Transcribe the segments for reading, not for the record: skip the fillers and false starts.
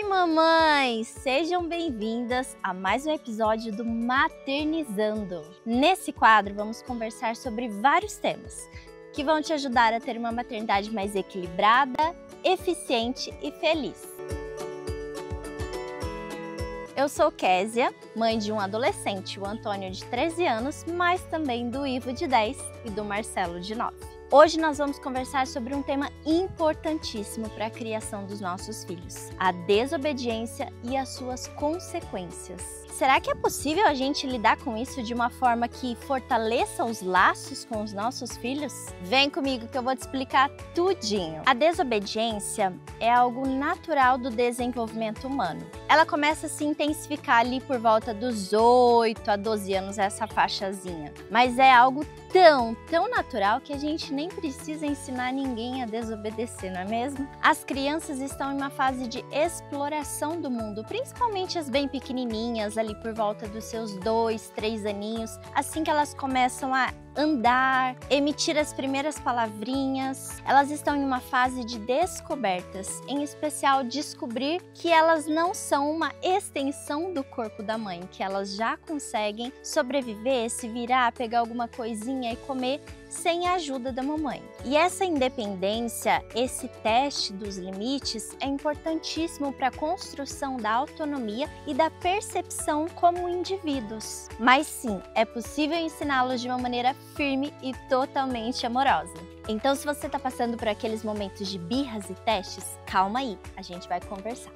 mamães! Sejam bem-vindas a mais um episódio do Maternizando. Nesse quadro, vamos conversar sobre vários temas que vão te ajudar a ter uma maternidade mais equilibrada, eficiente e feliz. Eu sou Késia, mãe de um adolescente, o Antônio de 13 anos, mas também do Ivo de 10 e do Marcelo de 9. Hoje nós vamos conversar sobre um tema importantíssimo para a criação dos nossos filhos: a desobediência e as suas consequências. Será que é possível a gente lidar com isso de uma forma que fortaleça os laços com os nossos filhos? Vem comigo que eu vou te explicar tudinho. A desobediência é algo natural do desenvolvimento humano. Ela começa a se intensificar ali por volta dos 8 a 12 anos, essa faixazinha. Mas é algo tão natural que a gente nem precisa ensinar ninguém a desobedecer, não é mesmo? As crianças estão em uma fase de exploração do mundo, principalmente as bem pequenininhas, ali por volta dos seus 2, 3 aninhos, assim que elas começam a andar, emitir as primeiras palavrinhas. Elas estão em uma fase de descobertas, em especial descobrir que elas não são uma extensão do corpo da mãe, que elas já conseguem sobreviver, se virar, pegar alguma coisinha e comer sem a ajuda da mamãe. E essa independência, esse teste dos limites é importantíssimo para a construção da autonomia e da percepção como indivíduos. Mas sim, é possível ensiná-los de uma maneira firme e totalmente amorosa. Então, se você está passando por aqueles momentos de birras e testes, calma aí, a gente vai conversar.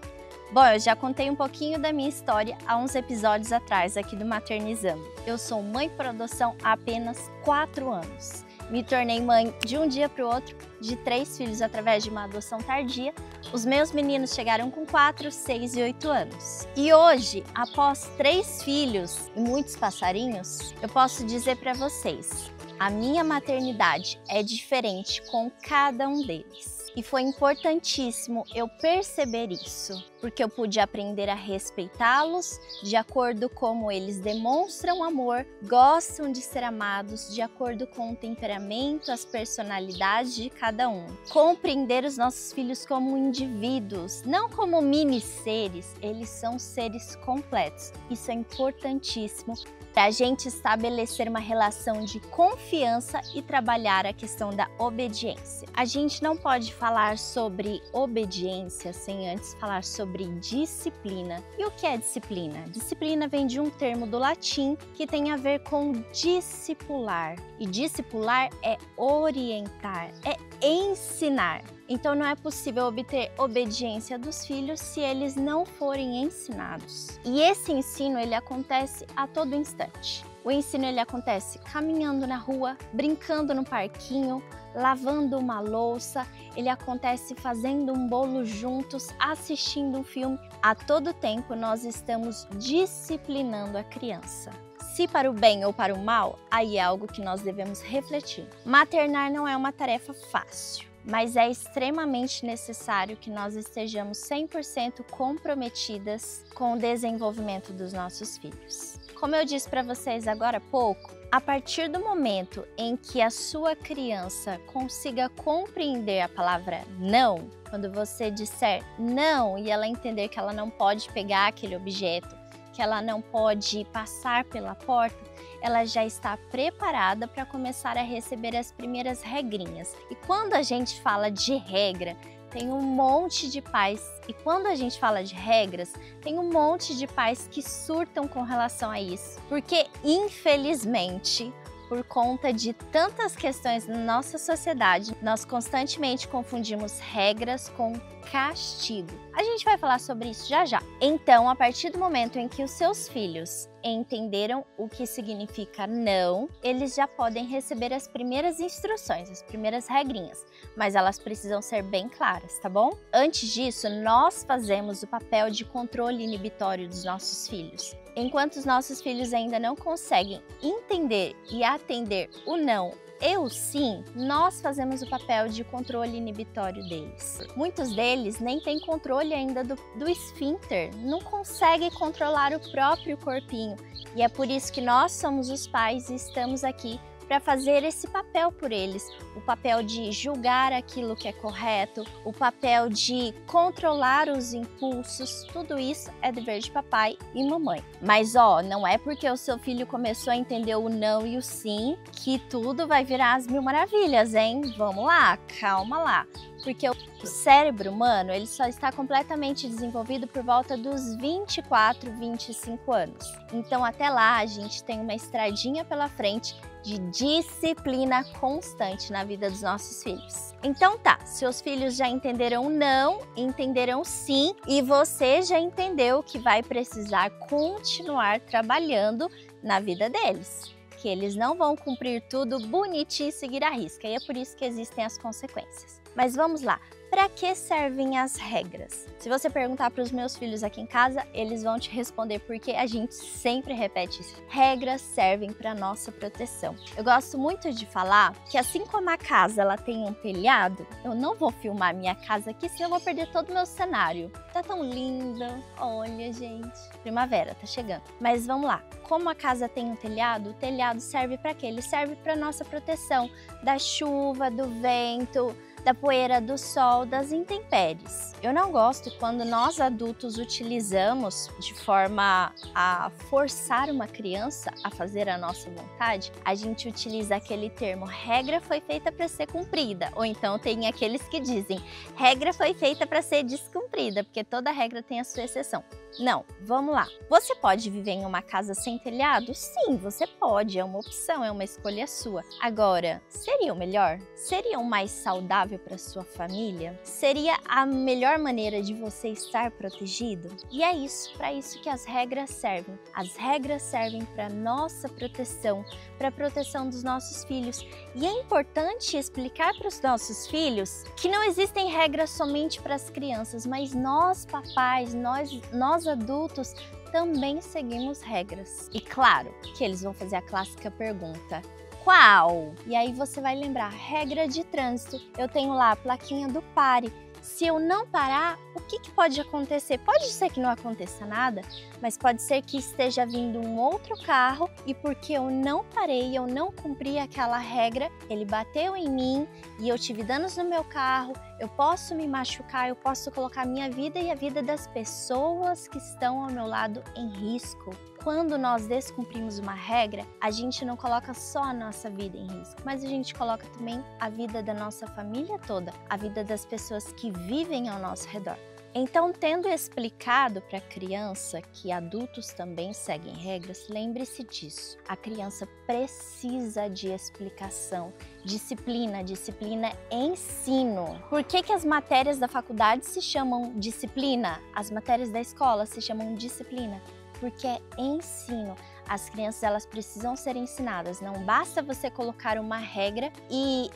Bom, eu já contei um pouquinho da minha história há uns episódios atrás aqui do Maternizando. Eu sou mãe por adoção há apenas 4 anos. Me tornei mãe de um dia para o outro de 3 filhos através de uma adoção tardia. Os meus meninos chegaram com 4, 6 e 8 anos. E hoje, após 3 filhos e muitos passarinhos, eu posso dizer para vocês: a minha maternidade é diferente com cada um deles. E foi importantíssimo eu perceber isso, porque eu pude aprender a respeitá-los de acordo com como eles demonstram amor, gostam de ser amados, de acordo com o temperamento, as personalidades de cada um. Compreender os nossos filhos como indivíduos, não como mini seres, eles são seres completos. Isso é importantíssimo para a gente estabelecer uma relação de confiança e trabalhar a questão da obediência. A gente não pode falar sobre obediência sem antes falar sobre disciplina. E o que é disciplina? Disciplina vem de um termo do latim que tem a ver com discipular. E discipular é orientar, é ensinar. Então não é possível obter obediência dos filhos se eles não forem ensinados. E esse ensino ele acontece a todo instante. O ensino ele acontece caminhando na rua, brincando no parquinho, lavando uma louça, ele acontece fazendo um bolo juntos, assistindo um filme. A todo tempo nós estamos disciplinando a criança. Se para o bem ou para o mal, aí é algo que nós devemos refletir. Maternar não é uma tarefa fácil, mas é extremamente necessário que nós estejamos 100% comprometidas com o desenvolvimento dos nossos filhos. Como eu disse para vocês agora há pouco, a partir do momento em que a sua criança consiga compreender a palavra não, quando você disser não e ela entender que ela não pode pegar aquele objeto, que ela não pode passar pela porta, ela já está preparada para começar a receber as primeiras regrinhas. E quando a gente fala de regra, tem um monte de pais, e quando a gente fala de regras, tem um monte de pais que surtam com relação a isso. Porque, infelizmente, por conta de tantas questões na nossa sociedade, nós constantemente confundimos regras com castigo. A gente vai falar sobre isso já já. Então, a partir do momento em que os seus filhos entenderam o que significa não, eles já podem receber as primeiras instruções, as primeiras regrinhas, mas elas precisam ser bem claras, tá bom? Antes disso, nós fazemos o papel de controle inibitório dos nossos filhos. Enquanto os nossos filhos ainda não conseguem entender e atender o não e o sim, nós fazemos o papel de controle inibitório deles. Muitos deles nem têm controle ainda do esfíncter, não conseguem controlar o próprio corpinho. E é por isso que nós somos os pais e estamos aqui para fazer esse papel por eles, o papel de julgar aquilo que é correto, o papel de controlar os impulsos, tudo isso é dever de papai e mamãe. Mas não é porque o seu filho começou a entender o não e o sim que tudo vai virar as mil maravilhas, hein? Vamos lá, calma lá. Porque o cérebro humano, ele só está completamente desenvolvido por volta dos 24, 25 anos. Então até lá a gente tem uma estradinha pela frente de disciplina constante na vida dos nossos filhos. Então tá, seus filhos já entenderam não, entenderam sim, e você já entendeu que vai precisar continuar trabalhando na vida deles. Que eles não vão cumprir tudo bonitinho e seguir a risca, e é por isso que existem as consequências. Mas vamos lá, para que servem as regras? Se você perguntar para os meus filhos aqui em casa, eles vão te responder porque a gente sempre repete isso. Regras servem para nossa proteção. Eu gosto muito de falar que assim como a casa ela tem um telhado, eu não vou filmar minha casa aqui, senão eu vou perder todo o meu cenário. Tá tão linda, olha gente, primavera tá chegando. Mas vamos lá, como a casa tem um telhado, o telhado serve para quê? Ele serve para nossa proteção da chuva, do vento, da poeira, do sol, das intempéries. Eu não gosto quando nós adultos utilizamos de forma a forçar uma criança a fazer a nossa vontade, a gente utiliza aquele termo regra foi feita para ser cumprida, ou então tem aqueles que dizem regra foi feita para ser descumprida, porque toda regra tem a sua exceção. Não, vamos lá. Você pode viver em uma casa sem telhado? Sim, você pode, é uma opção, é uma escolha sua. Agora, seria o melhor? Seria o mais saudável para sua família? Seria a melhor maneira de você estar protegido? E é isso, para isso que as regras servem. As regras servem para nossa proteção, para a proteção dos nossos filhos. E é importante explicar para os nossos filhos que não existem regras somente para as crianças, mas nós papais, nós adultos também seguimos regras. E claro que eles vão fazer a clássica pergunta: qual? E aí você vai lembrar, regra de trânsito. Eu tenho lá a plaquinha do pare. Se eu não parar, o que pode acontecer? Pode ser que não aconteça nada, mas pode ser que esteja vindo um outro carro e porque eu não parei, eu não cumpri aquela regra, ele bateu em mim e eu tive danos no meu carro, eu posso me machucar, eu posso colocar minha vida e a vida das pessoas que estão ao meu lado em risco. Quando nós descumprimos uma regra, a gente não coloca só a nossa vida em risco, mas a gente coloca também a vida da nossa família toda, a vida das pessoas que vivem ao nosso redor. Então, tendo explicado para a criança que adultos também seguem regras, lembre-se disso. A criança precisa de explicação, disciplina é ensino. Por que as matérias da faculdade se chamam disciplina? As matérias da escola se chamam disciplina? Porque é ensino. As crianças elas precisam ser ensinadas. Não basta você colocar uma regra e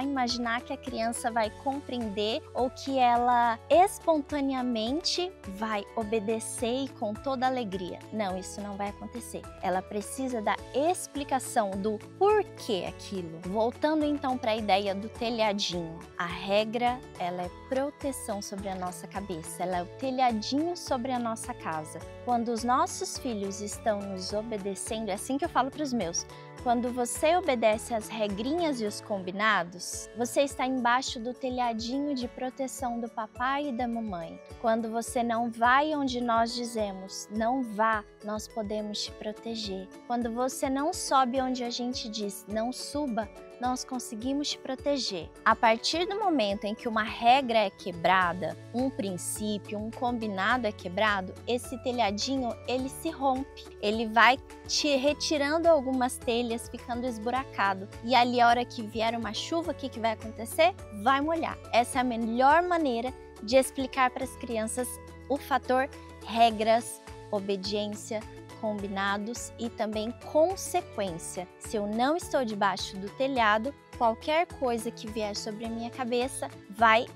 imaginar que a criança vai compreender ou que ela espontaneamente vai obedecer e com toda alegria. Não, isso não vai acontecer. Ela precisa da explicação do porquê aquilo. Voltando então para a ideia do telhadinho. A regra, ela é proteção sobre a nossa cabeça. Ela é o telhadinho sobre a nossa casa. Quando os nossos filhos estão nos obedecendo, é assim que eu falo para os meus. Quando você obedece às regrinhas e os combinados, você está embaixo do telhadinho de proteção do papai e da mamãe. Quando você não vai onde nós dizemos, não vá, nós podemos te proteger. Quando você não sobe onde a gente diz, não suba, nós conseguimos te proteger. A partir do momento em que uma regra é quebrada, um princípio, um combinado é quebrado, esse telhadinho, ele se rompe. Ele vai te retirando algumas telhas, ficando esburacado. E ali, a hora que vier uma chuva, o que vai acontecer? Vai molhar. Essa é a melhor maneira de explicar para as crianças o fator regras, obediência, combinados e também consequência. Se eu não estou debaixo do telhado, qualquer coisa que vier sobre a minha cabeça vai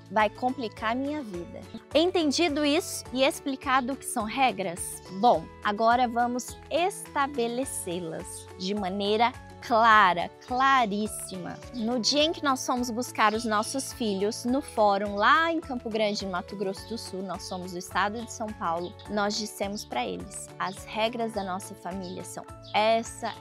complicar a minha vida. Entendido isso e explicado o que são regras? Bom, agora vamos estabelecê-las de maneira clara, claríssima. No dia em que nós fomos buscar os nossos filhos no fórum lá em Campo Grande, no Mato Grosso do Sul, nós somos do estado de São Paulo, nós dissemos para eles, as regras da nossa família são essa.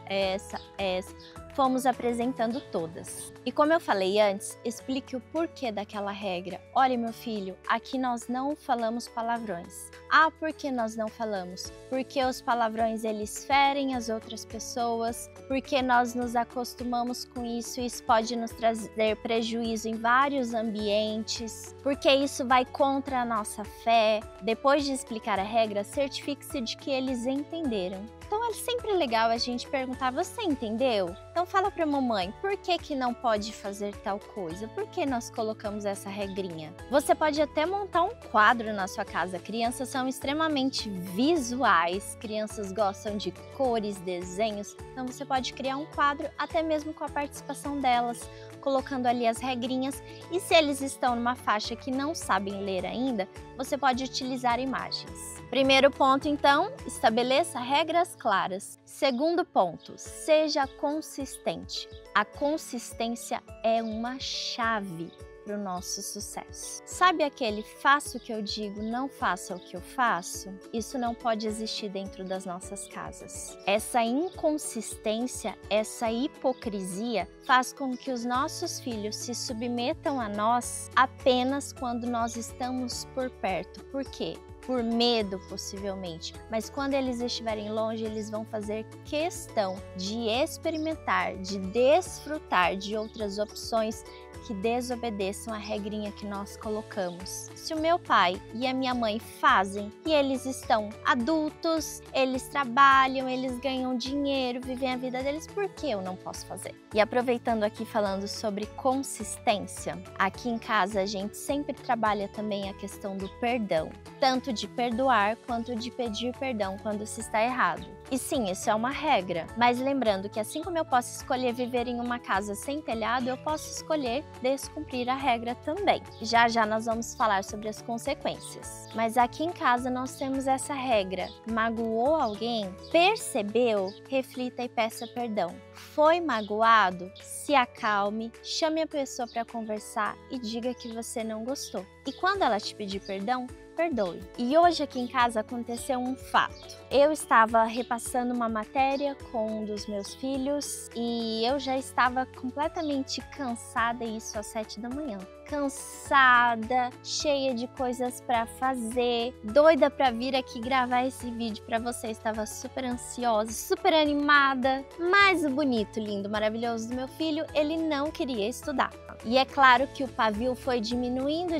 fomos apresentando todas. E como eu falei antes, explique o porquê daquela regra. Olha, meu filho, aqui nós não falamos palavrões. Ah, por que nós não falamos? Porque os palavrões eles ferem as outras pessoas, porque nós nos acostumamos com isso e isso pode nos trazer prejuízo em vários ambientes, porque isso vai contra a nossa fé. Depois de explicar a regra, certifique-se de que eles entenderam. Então é sempre legal a gente perguntar, você entendeu? Então fala pra mamãe, por que não pode fazer tal coisa? Por que nós colocamos essa regrinha? Você pode até montar um quadro na sua casa. Crianças são extremamente visuais, crianças gostam de cores, desenhos. Então você pode criar um quadro até mesmo com a participação delas, colocando ali as regrinhas. E se eles estão numa faixa que não sabem ler ainda, você pode utilizar imagens. Primeiro ponto, então, estabeleça regras claras. Segundo ponto, seja consistente. A consistência é uma chave para o nosso sucesso. Sabe aquele faça o que eu digo, não faça o que eu faço? Isso não pode existir dentro das nossas casas. Essa inconsistência, essa hipocrisia faz com que os nossos filhos se submetam a nós apenas quando nós estamos por perto. Por quê? Por medo, possivelmente, mas quando eles estiverem longe, eles vão fazer questão de experimentar, de desfrutar de outras opções que desobedeçam a regrinha que nós colocamos. Se o meu pai e a minha mãe fazem e eles estão adultos, eles trabalham, eles ganham dinheiro, vivem a vida deles, por que eu não posso fazer? E aproveitando aqui falando sobre consistência, aqui em casa a gente sempre trabalha também a questão do perdão, tanto de perdoar quanto de pedir perdão quando se está errado. E sim, isso é uma regra, mas lembrando que assim como eu posso escolher viver em uma casa sem telhado, eu posso escolher descumprir a regra também. Já já nós vamos falar sobre as consequências. Mas aqui em casa nós temos essa regra. Magoou alguém? Percebeu? Reflita e peça perdão. Foi magoado? Se acalme, chame a pessoa para conversar e diga que você não gostou. E quando ela te pedir perdão, perdoe. E hoje aqui em casa aconteceu um fato. Eu estava repassando uma matéria com um dos meus filhos e eu já estava completamente cansada, isso às 7 da manhã. Cansada, cheia de coisas para fazer, doida para vir aqui gravar esse vídeo para você. Estava super ansiosa, super animada, mas o bonito, lindo, maravilhoso do meu filho, ele não queria estudar. E é claro que o pavio foi diminuindo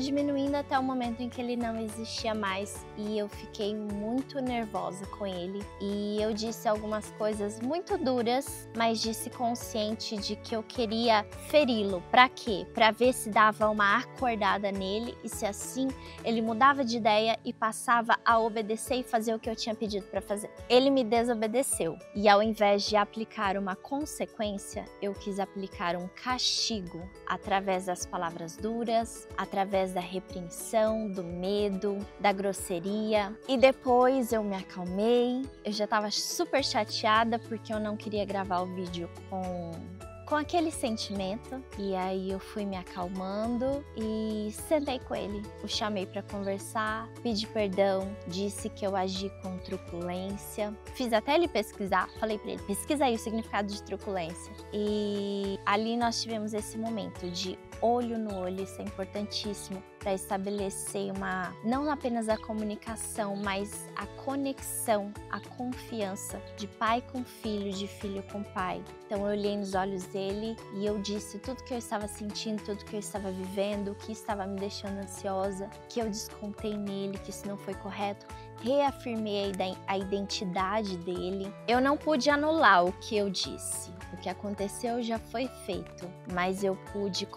até o momento em que ele não existia mais e eu fiquei muito nervosa com ele. E eu disse algumas coisas muito duras, mas disse consciente de que eu queria feri-lo. Para quê? Para ver se dava uma acordada nele e se assim ele mudava de ideia e passava a obedecer e fazer o que eu tinha pedido para fazer. Ele me desobedeceu e ao invés de aplicar uma consequência, eu quis aplicar um castigo através das palavras duras, através da repreensão, do medo, da grosseria. E depois eu me acalmei, eu já estava super chateada porque eu não queria gravar o vídeo com aquele sentimento, e aí eu fui me acalmando e sentei com ele. O chamei para conversar, pedi perdão, disse que eu agi com truculência. Fiz até ele pesquisar, falei para ele, pesquisa aí o significado de truculência. E ali nós tivemos esse momento de olho no olho, isso é importantíssimo para estabelecer não apenas a comunicação, mas a conexão, a confiança de pai com filho, de filho com pai. Então eu olhei nos olhos dele e eu disse tudo que eu estava sentindo, tudo que eu estava vivendo, o que estava me deixando ansiosa, que eu descontei nele, que isso não foi correto. Reafirmei a identidade dele. Eu não pude anular o que eu disse. O que aconteceu já foi feito, mas eu pude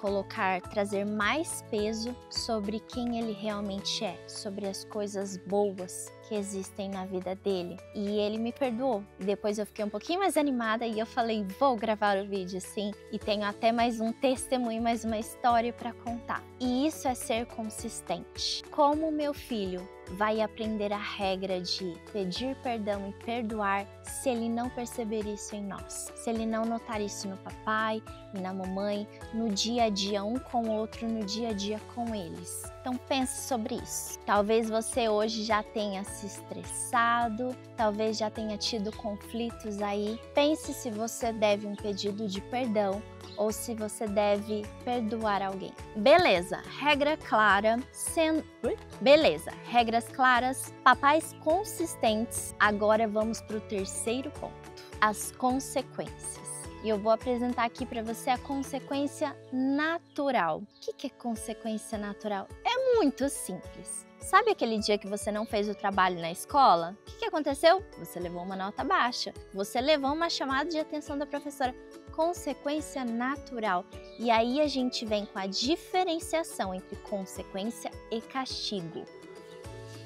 trazer mais peso sobre quem ele realmente é, sobre as coisas boas que existem na vida dele. E ele me perdoou. E depois eu fiquei um pouquinho mais animada e eu falei, vou gravar o vídeo sim. E tenho até mais um testemunho, mais uma história para contar. E isso é ser consistente. Como meu filho vai aprender a regra de pedir perdão e perdoar se ele não perceber isso em nós, se ele não notar isso no papai e na mamãe, no dia a dia um com o outro, no dia a dia com eles. Então pense sobre isso. Talvez você hoje já tenha se estressado, talvez já tenha tido conflitos aí. Pense se você deve um pedido de perdão ou se você deve perdoar alguém. Beleza, regra clara, regras claras, papais consistentes. Agora vamos para o terceiro ponto, as consequências. E eu vou apresentar aqui para você a consequência natural. O que é consequência natural? É muito simples. Sabe aquele dia que você não fez o trabalho na escola? O que aconteceu? Você levou uma nota baixa, você levou uma chamada de atenção da professora. Consequência natural. E aí a gente vem com a diferenciação entre consequência e castigo.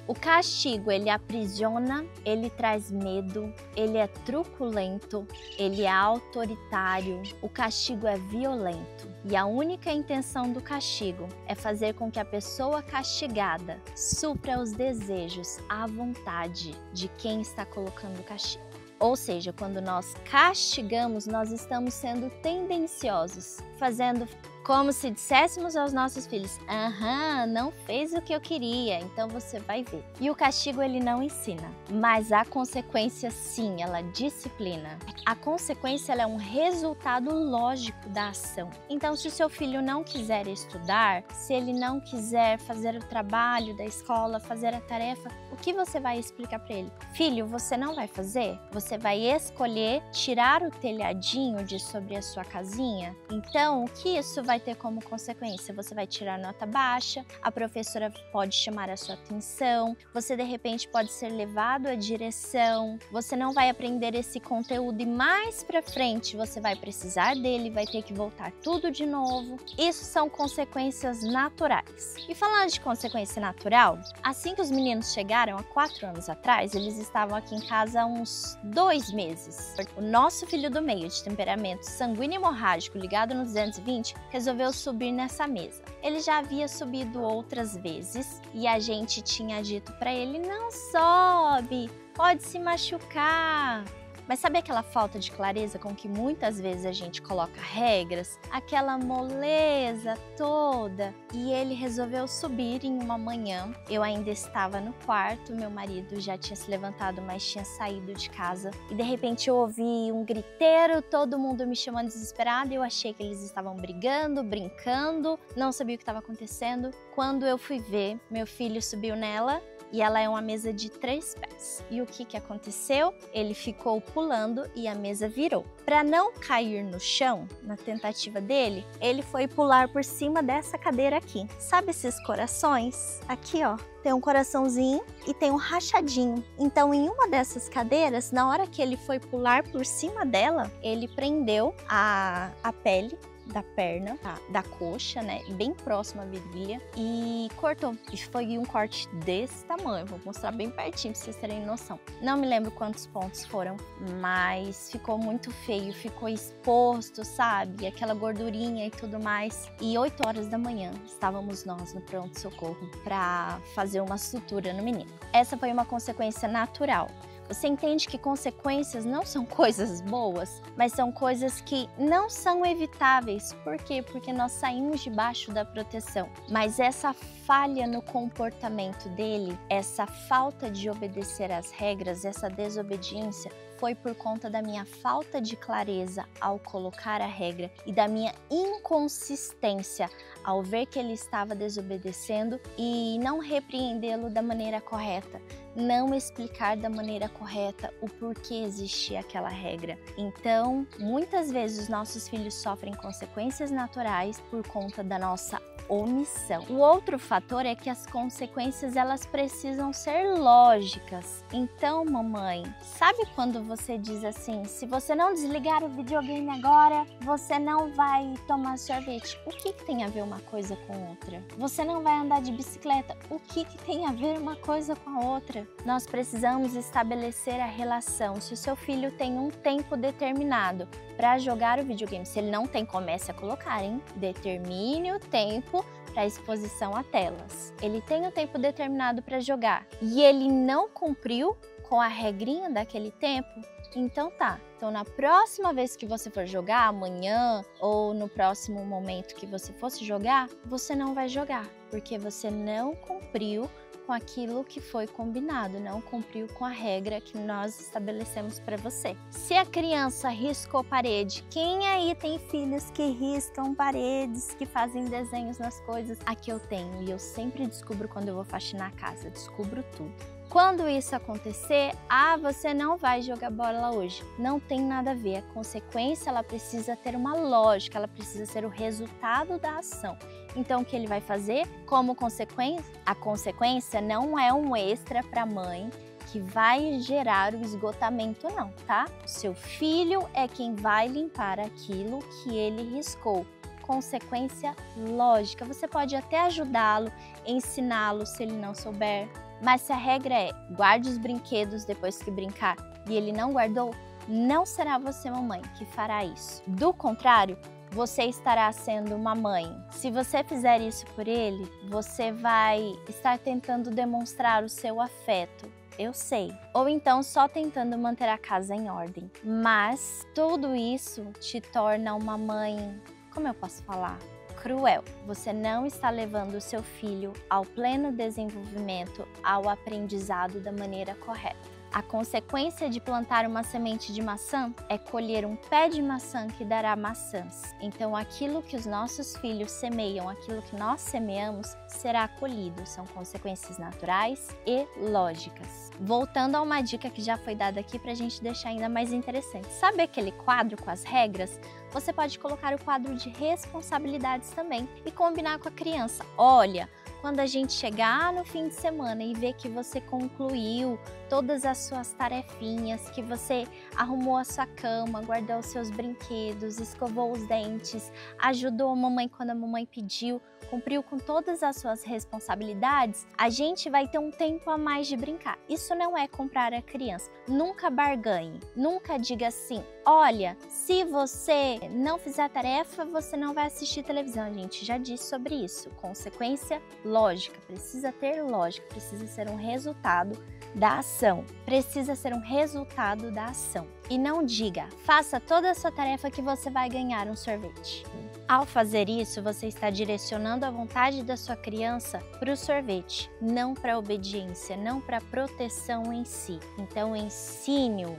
O castigo, ele aprisiona, ele traz medo, ele é truculento, ele é autoritário, o castigo é violento. E a única intenção do castigo é fazer com que a pessoa castigada supra os desejos, a vontade de quem está colocando o castigo. Ou seja, quando nós castigamos, nós estamos sendo tendenciosos, fazendo como se disséssemos aos nossos filhos: aham, não fez o que eu queria, então você vai ver. E o castigo ele não ensina, mas a consequência sim, ela disciplina. A consequência ela é um resultado lógico da ação. Então se o seu filho não quiser estudar, se ele não quiser fazer o trabalho da escola, fazer a tarefa, o que você vai explicar para ele? Filho, você não vai fazer? Você vai escolher tirar o telhadinho de sobre a sua casinha? Então o que isso vai ter como consequência? Você vai tirar nota baixa, a professora pode chamar a sua atenção, você de repente pode ser levado à direção, você não vai aprender esse conteúdo e mais pra frente você vai precisar dele, vai ter que voltar tudo de novo. Isso são consequências naturais. E falando de consequência natural, assim que os meninos chegaram há 4 anos atrás, eles estavam aqui em casa há uns 2 meses. O nosso filho do meio, de temperamento sanguíneo hemorrágico ligado no 220, resolveu subir nessa mesa. Ele já havia subido outras vezes e a gente tinha dito para ele: não sobe, pode se machucar. Mas sabe aquela falta de clareza com que muitas vezes a gente coloca regras? Aquela moleza toda. E ele resolveu subir em uma manhã. Eu ainda estava no quarto, meu marido já tinha se levantado, mas tinha saído de casa. E de repente eu ouvi um griteiro, todo mundo me chamando desesperado. Eu achei que eles estavam brigando, brincando, não sabia o que estava acontecendo. Quando eu fui ver, meu filho subiu nela. E ela é uma mesa de 3 pés. E o que aconteceu? Ele ficou pulando e a mesa virou. Para não cair no chão, na tentativa dele, ele foi pular por cima dessa cadeira aqui. Sabe esses corações? Aqui, ó, tem um coraçãozinho e tem um rachadinho. Então, em uma dessas cadeiras, na hora que ele foi pular por cima dela, ele prendeu a pele da perna, da coxa, né, bem próximo à virilha, e cortou. E foi um corte desse tamanho, vou mostrar bem pertinho pra vocês terem noção. Não me lembro quantos pontos foram, mas ficou muito feio, ficou exposto, sabe, aquela gordurinha e tudo mais. E 8 horas da manhã estávamos nós no pronto-socorro para fazer uma sutura no menino. Essa foi uma consequência natural. Você entende que consequências não são coisas boas, mas são coisas que não são evitáveis. Por quê? Porque nós saímos debaixo da proteção. Mas essa falha no comportamento dele, essa falta de obedecer às regras, essa desobediência, foi por conta da minha falta de clareza ao colocar a regra e da minha inconsistência ao ver que ele estava desobedecendo e não repreendê-lo da maneira correta, não explicar da maneira correta o porquê existia aquela regra. Então, muitas vezes os nossos filhos sofrem consequências naturais por conta da nossa omissão. O outro fator é que as consequências elas precisam ser lógicas. Então, mamãe, sabe quando você diz assim: se você não desligar o videogame agora, você não vai tomar sorvete? O que tem a ver uma coisa com outra? Você não vai andar de bicicleta? O que tem a ver uma coisa com a outra? Nós precisamos estabelecer a relação. Se o seu filho tem um tempo determinado para jogar o videogame, se ele não tem, comece a colocar, hein? Determine o tempo para exposição a telas. Ele tem o tempo determinado para jogar e ele não cumpriu com a regrinha daquele tempo, então tá. Então na próxima vez que você for jogar, amanhã ou no próximo momento que você fosse jogar, você não vai jogar, porque você não cumpriu com aquilo que foi combinado, não cumpriu com a regra que nós estabelecemos para você. Se a criança riscou parede, quem aí tem filhos que riscam paredes, que fazem desenhos nas coisas? Aqui eu tenho e eu sempre descubro quando eu vou faxinar a casa, descubro tudo. Quando isso acontecer, você não vai jogar bola hoje. Não tem nada a ver. A consequência, ela precisa ter uma lógica, ela precisa ser o resultado da ação. Então, o que ele vai fazer como consequência? A consequência não é um extra para a mãe que vai gerar o esgotamento não, tá? O seu filho é quem vai limpar aquilo que ele riscou. Consequência lógica. Você pode até ajudá-lo, ensiná-lo se ele não souber. Mas se a regra é guarde os brinquedos depois que brincar e ele não guardou, não será você, mamãe, que fará isso. Do contrário, você estará sendo uma mãe. Se você fizer isso por ele, você vai estar tentando demonstrar o seu afeto. Eu sei. Ou então só tentando manter a casa em ordem. Mas tudo isso te torna uma mãe, como eu posso falar? Cruel. Você não está levando o seu filho ao pleno desenvolvimento, ao aprendizado da maneira correta. A consequência de plantar uma semente de maçã é colher um pé de maçã que dará maçãs. Então, aquilo que os nossos filhos semeiam, aquilo que nós semeamos, será colhido. São consequências naturais e lógicas. Voltando a uma dica que já foi dada aqui para a gente deixar ainda mais interessante. Sabe aquele quadro com as regras? Você pode colocar o quadro de responsabilidades também e combinar com a criança. Olha, quando a gente chegar no fim de semana e ver que você concluiu todas as suas tarefinhas, que você arrumou a sua cama, guardou os seus brinquedos, escovou os dentes, ajudou a mamãe quando a mamãe pediu, cumpriu com todas as suas responsabilidades, a gente vai ter um tempo a mais de brincar. Isso não é comprar a criança. Nunca barganhe, nunca diga assim, olha, se você não fizer a tarefa, você não vai assistir televisão. A gente já disse sobre isso. Consequência lógica, precisa ter lógica, precisa ser um resultado da ação. Precisa ser um resultado da ação. E não diga, faça toda a sua tarefa que você vai ganhar um sorvete. Ao fazer isso, você está direcionando a vontade da sua criança para o sorvete, não para a obediência, não para a proteção em si. Então ensine-o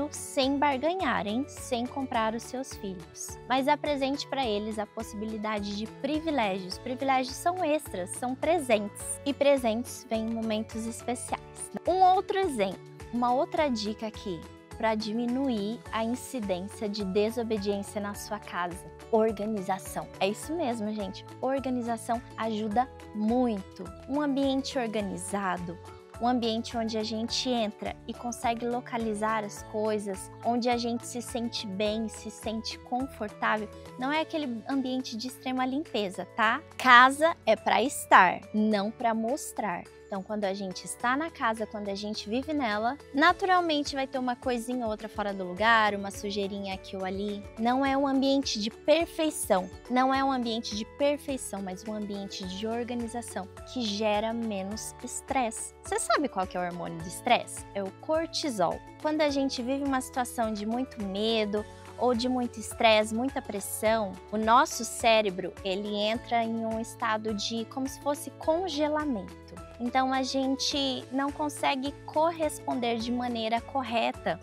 sem barganhar, hein? Sem comprar os seus filhos. Mas apresente para eles a possibilidade de privilégios. Privilégios são extras, são presentes. E presentes vêm em momentos especiais. Um outro exemplo, uma outra dica aqui para diminuir a incidência de desobediência na sua casa. Organização. É isso mesmo, gente. Organização ajuda muito. Um ambiente organizado, um ambiente onde a gente entra e consegue localizar as coisas, onde a gente se sente bem, se sente confortável. Não é aquele ambiente de extrema limpeza, tá? Casa é para estar, não para mostrar. Então, quando a gente está na casa, quando a gente vive nela, naturalmente vai ter uma coisinha ou outra fora do lugar, uma sujeirinha aqui ou ali. Não é um ambiente de perfeição, não é um ambiente de perfeição, mas um ambiente de organização que gera menos estresse. Você sabe qual que é o hormônio do estresse? É o cortisol. Quando a gente vive uma situação de muito medo, ou de muito estresse, muita pressão, o nosso cérebro, ele entra em um estado de como se fosse congelamento. Então a gente não consegue corresponder de maneira correta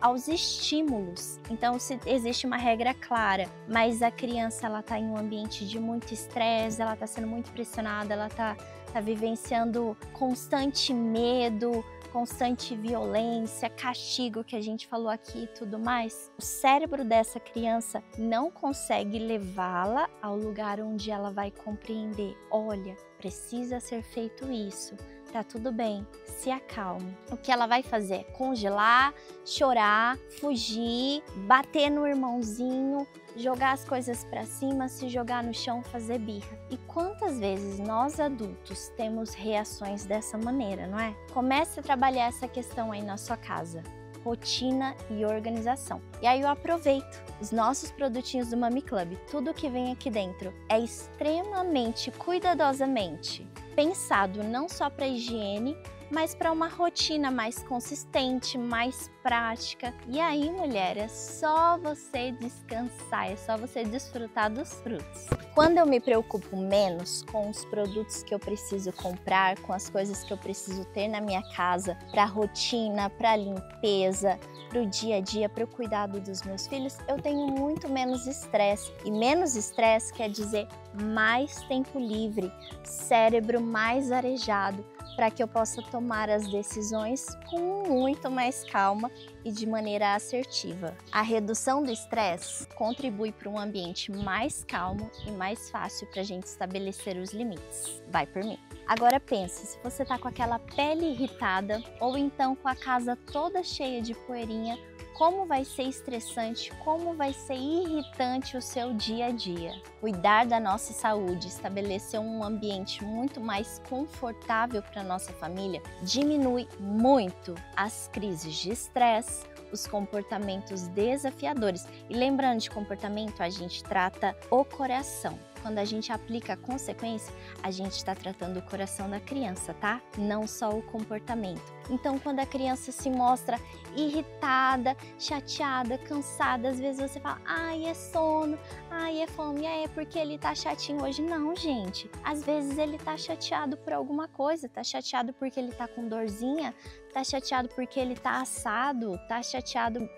aos estímulos. Então existe uma regra clara, mas a criança ela está em um ambiente de muito estresse, ela está sendo muito pressionada, ela está vivenciando constante medo, constante violência, castigo que a gente falou aqui e tudo mais, o cérebro dessa criança não consegue levá-la ao lugar onde ela vai compreender, olha, precisa ser feito isso, tá tudo bem, se acalme. O que ela vai fazer é congelar, chorar, fugir, bater no irmãozinho, jogar as coisas para cima, se jogar no chão, fazer birra. E quantas vezes nós adultos temos reações dessa maneira, não é? Comece a trabalhar essa questão aí na sua casa. rotina e organização. E aí eu aproveito os nossos produtinhos do Mami Club. Tudo que vem aqui dentro é extremamente cuidadosamente pensado não só para higiene, mas para uma rotina mais consistente, mais prática. E aí, mulher, é só você descansar, é só você desfrutar dos frutos. Quando eu me preocupo menos com os produtos que eu preciso comprar, com as coisas que eu preciso ter na minha casa, para a rotina, para a limpeza, para o dia a dia, para o cuidado dos meus filhos, eu tenho muito menos estresse. E menos estresse quer dizer mais tempo livre, cérebro mais arejado, para que eu possa tomar as decisões com muito mais calma e de maneira assertiva. A redução do estresse contribui para um ambiente mais calmo e mais fácil para a gente estabelecer os limites. Vai por mim. Agora pense, se você está com aquela pele irritada ou então com a casa toda cheia de poeirinha, como vai ser estressante, como vai ser irritante o seu dia a dia. Cuidar da nossa saúde, estabelecer um ambiente muito mais confortável para a nossa família, diminui muito as crises de estresse, os comportamentos desafiadores. E lembrando de comportamento, a gente trata o coração. Quando a gente aplica a consequência, a gente está tratando o coração da criança, tá? Não só o comportamento. Então, quando a criança se mostra irritada, chateada, cansada, às vezes você fala, ai, é sono, ai, é fome, é porque ele tá chatinho hoje. Não, gente. Às vezes ele tá chateado por alguma coisa, tá chateado porque ele tá com dorzinha, tá chateado porque ele tá assado, tá chateado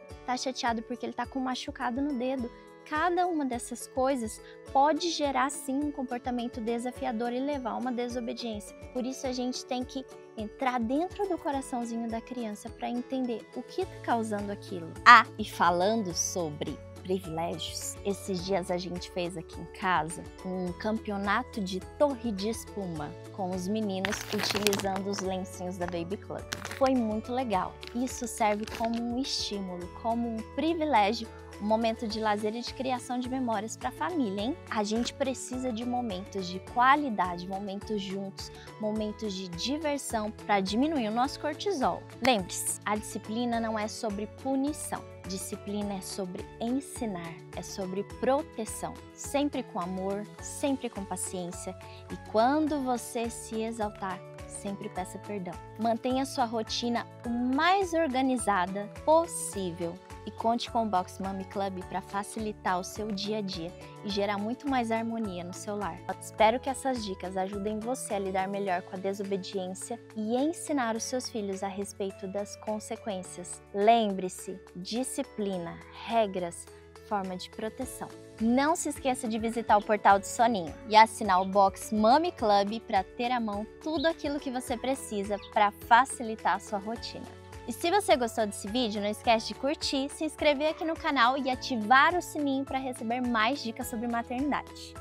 porque ele tá com machucado no dedo. Cada uma dessas coisas pode gerar sim um comportamento desafiador e levar a uma desobediência. Por isso a gente tem que entrar dentro do coraçãozinho da criança para entender o que está causando aquilo. Ah, e falando sobre privilégios, esses dias a gente fez aqui em casa um campeonato de torre de espuma com os meninos utilizando os lencinhos da Baby Club. Foi muito legal. Isso serve como um estímulo, como um privilégio, um momento de lazer e de criação de memórias para a família, hein? A gente precisa de momentos de qualidade, momentos juntos, momentos de diversão para diminuir o nosso cortisol. Lembre-se, a disciplina não é sobre punição. Disciplina é sobre ensinar, é sobre proteção, sempre com amor, sempre com paciência e quando você se exaltar, sempre peça perdão. Mantenha sua rotina o mais organizada possível e conte com o Box Mami Club para facilitar o seu dia a dia e gerar muito mais harmonia no seu lar. Espero que essas dicas ajudem você a lidar melhor com a desobediência e ensinar os seus filhos a respeito das consequências. Lembre-se, disciplina, regras, forma de proteção. Não se esqueça de visitar o portal do Soninho e assinar o Box Mami Club para ter à mão tudo aquilo que você precisa para facilitar a sua rotina. E se você gostou desse vídeo, não esquece de curtir, se inscrever aqui no canal e ativar o sininho para receber mais dicas sobre maternidade.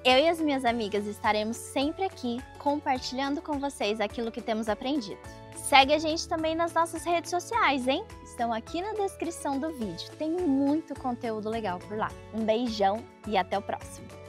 Eu e as minhas amigas estaremos sempre aqui compartilhando com vocês aquilo que temos aprendido. Segue a gente também nas nossas redes sociais, hein? Estão aqui na descrição do vídeo. Tem muito conteúdo legal por lá. Um beijão e até o próximo!